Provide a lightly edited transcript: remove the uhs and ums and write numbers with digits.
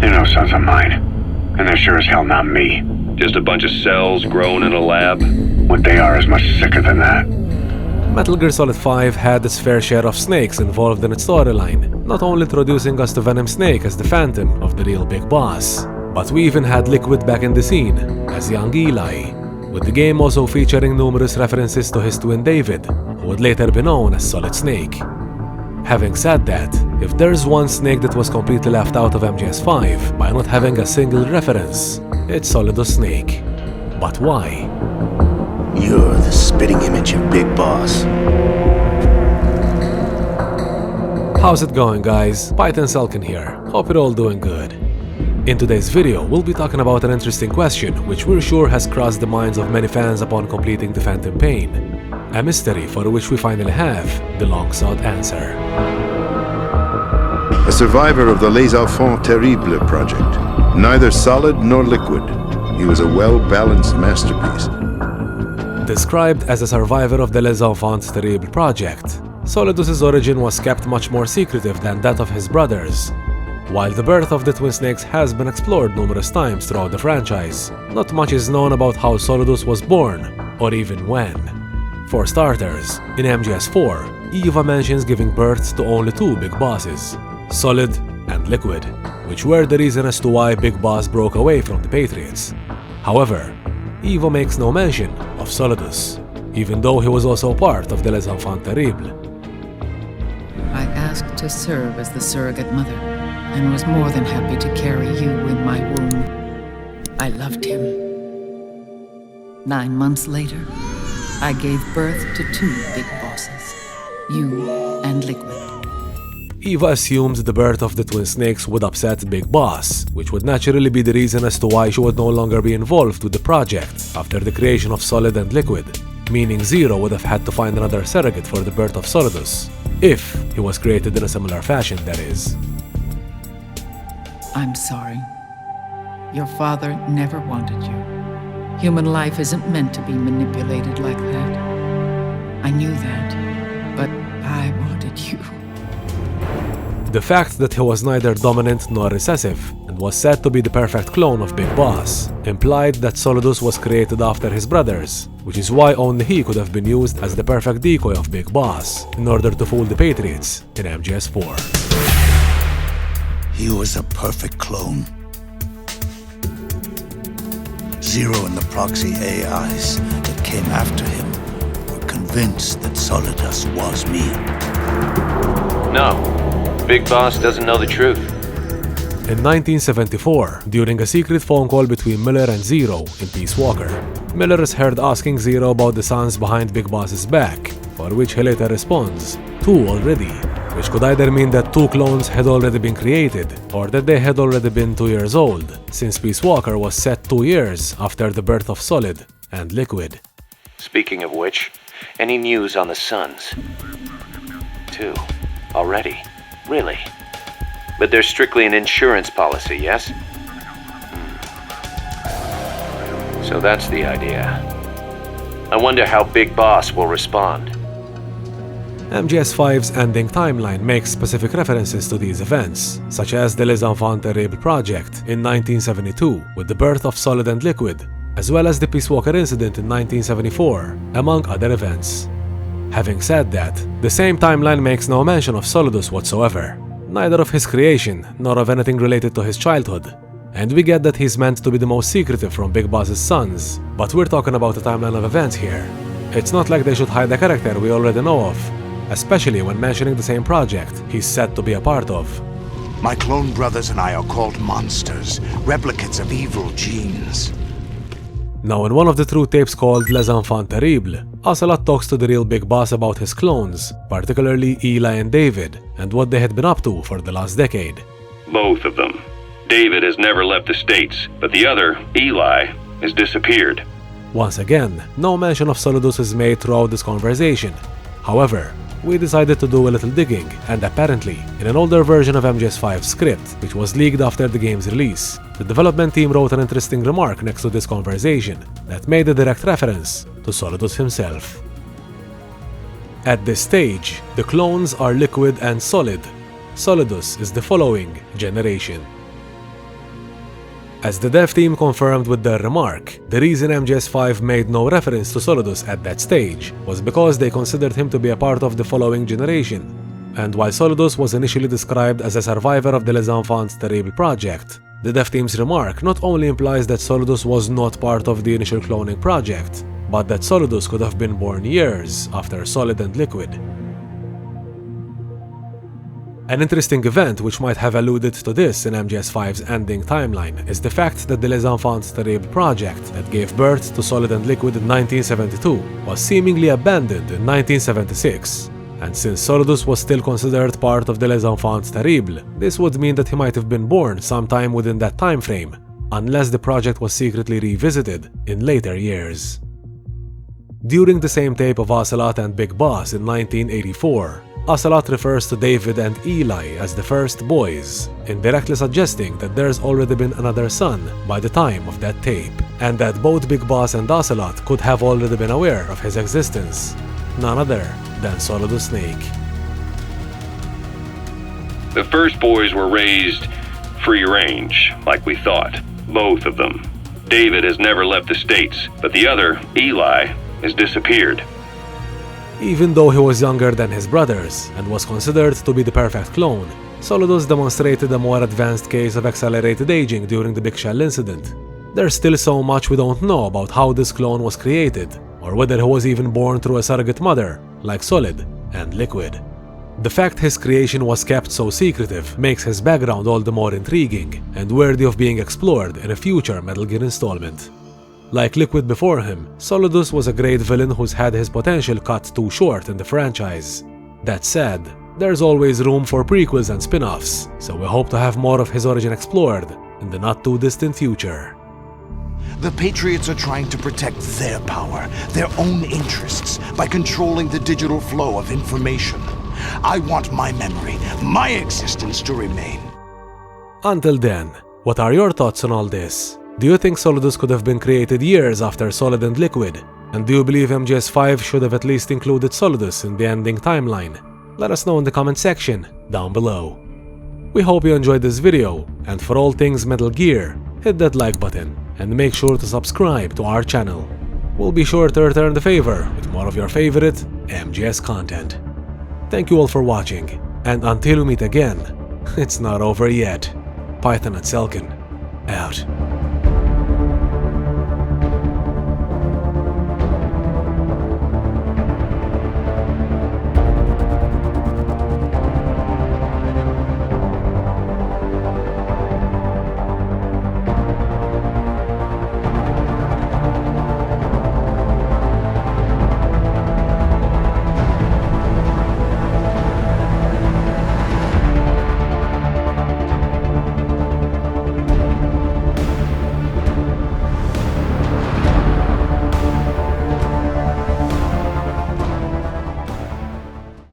They're no sons of mine. And they're sure as hell not me. Just a bunch of cells grown in a lab? What they are is much sicker than that. Metal Gear Solid 5 had its fair share of snakes involved in its storyline, not only introducing us to Venom Snake as the phantom of the real big boss, but we even had Liquid back in the scene as young Eli, with the game also featuring numerous references to his twin David, who would later be known as Solid Snake. Having said that, if there's one snake that was completely left out of MGS5 by not having a single reference, it's Solidus Snake. But why? You're the spitting image of Big Boss. How's it going, guys? PythonSelkan here. Hope you're all doing good. In today's video, we'll be talking about an interesting question which we're sure has crossed the minds of many fans upon completing the Phantom Pain. A mystery for which we finally have the long-sought answer. A survivor of the Les Enfants Terribles project. Neither solid nor liquid. He was a well-balanced masterpiece. Described as a survivor of the Les Enfants Terribles project, Solidus' origin was kept much more secretive than that of his brothers. While the birth of the twin snakes has been explored numerous times throughout the franchise, not much is known about how Solidus was born, or even when. For starters, in MGS4, Eva mentions giving birth to only two big bosses, Solid and Liquid, which were the reason as to why Big Boss broke away from the Patriots. However, Eva makes no mention of Solidus, even though he was also part of the Les Enfants Terribles. I asked to serve as the surrogate mother, and was more than happy to carry you in my womb. I loved him. 9 months later, I gave birth to two big bosses, you and Liquid. Eva assumed the birth of the twin snakes would upset Big Boss, which would naturally be the reason as to why she would no longer be involved with the project after the creation of Solid and Liquid, meaning Zero would have had to find another surrogate for the birth of Solidus, if he was created in a similar fashion, that is. I'm sorry. Your father never wanted you. Human life isn't meant to be manipulated like that. I knew that, but I wanted you. The fact that he was neither dominant nor recessive, and was said to be the perfect clone of Big Boss, implied that Solidus was created after his brothers, which is why only he could have been used as the perfect decoy of Big Boss, in order to fool the Patriots in MGS4. He was a perfect clone. Zero and the proxy AIs that came after him were convinced that Solidus was me. No. Big Boss doesn't know the truth. In 1974, during a secret phone call between Miller and Zero in Peace Walker, Miller is heard asking Zero about the sons behind Big Boss's back, for which he later responds, 2 already, which could either mean that 2 clones had already been created, or that they had already been 2 years old, since Peace Walker was set 2 years after the birth of Solid and Liquid. Speaking of which, any news on the sons? 2. Already? Really? But there's strictly an insurance policy, yes? So that's the idea. I wonder how Big Boss will respond. MGS5's ending timeline makes specific references to these events, such as the Les Enfants Terribles project in 1972 with the birth of Solid and Liquid, as well as the Peace Walker incident in 1974, among other events. Having said that, the same timeline makes no mention of Solidus whatsoever, neither of his creation nor of anything related to his childhood. And we get that he's meant to be the most secretive from Big Boss's sons, but we're talking about a timeline of events here. It's not like they should hide a character we already know of, especially when mentioning the same project he's said to be a part of. My clone brothers and I are called monsters, replicates of evil genes. Now, in one of the true tapes called Les Enfants Terribles, Ocelot talks to the real Big Boss about his clones, particularly Eli and David, and what they had been up to for the last decade. Both of them. David has never left the States, but the other, Eli, has disappeared. Once again, no mention of Solidus is made throughout this conversation. However, we decided to do a little digging, and apparently, in an older version of MGS5's script, which was leaked after the game's release, the development team wrote an interesting remark next to this conversation that made a direct reference to Solidus himself. At this stage, the clones are Liquid and Solid. Solidus is the following generation. As the dev team confirmed with their remark, the reason MGS5 made no reference to Solidus at that stage was because they considered him to be a part of the following generation. And while Solidus was initially described as a survivor of the Les Enfants Terribles project, the dev team's remark not only implies that Solidus was not part of the initial cloning project, but that Solidus could have been born years after Solid and Liquid. An interesting event which might have alluded to this in MGS5's ending timeline is the fact that the Les Enfants Terribles project that gave birth to Solid and Liquid in 1972 was seemingly abandoned in 1976. And since Solidus was still considered part of the Les Enfants Terribles, this would mean that he might have been born sometime within that time frame, unless the project was secretly revisited in later years. During the same tape of Ocelot and Big Boss in 1984, Ocelot refers to David and Eli as the first boys, indirectly suggesting that there's already been another son by the time of that tape, and that both Big Boss and Ocelot could have already been aware of his existence, none other than Solidus Snake. The first boys were raised free range, like we thought. Both of them. David has never left the States, but the other, Eli, has disappeared. Even though he was younger than his brothers and was considered to be the perfect clone, Solidus demonstrated a more advanced case of accelerated aging during the Big Shell incident. There's still so much we don't know about how this clone was created, or whether he was even born through a surrogate mother, like Solid and Liquid. The fact his creation was kept so secretive makes his background all the more intriguing and worthy of being explored in a future Metal Gear installment. Like Liquid before him, Solidus was a great villain who's had his potential cut too short in the franchise. That said, there's always room for prequels and spin-offs, so we hope to have more of his origin explored in the not-too-distant future. The Patriots are trying to protect their power, their own interests, by controlling the digital flow of information. I want my memory, my existence to remain. Until then, what are your thoughts on all this? Do you think Solidus could have been created years after Solid and Liquid? And do you believe MGS5 should have at least included Solidus in the ending timeline? Let us know in the comment section down below. We hope you enjoyed this video, and for all things Metal Gear, hit that like button and make sure to subscribe to our channel. We'll be sure to return the favor with more of your favorite MGS content. Thank you all for watching, and until we meet again, it's not over yet. PythonSelkan out.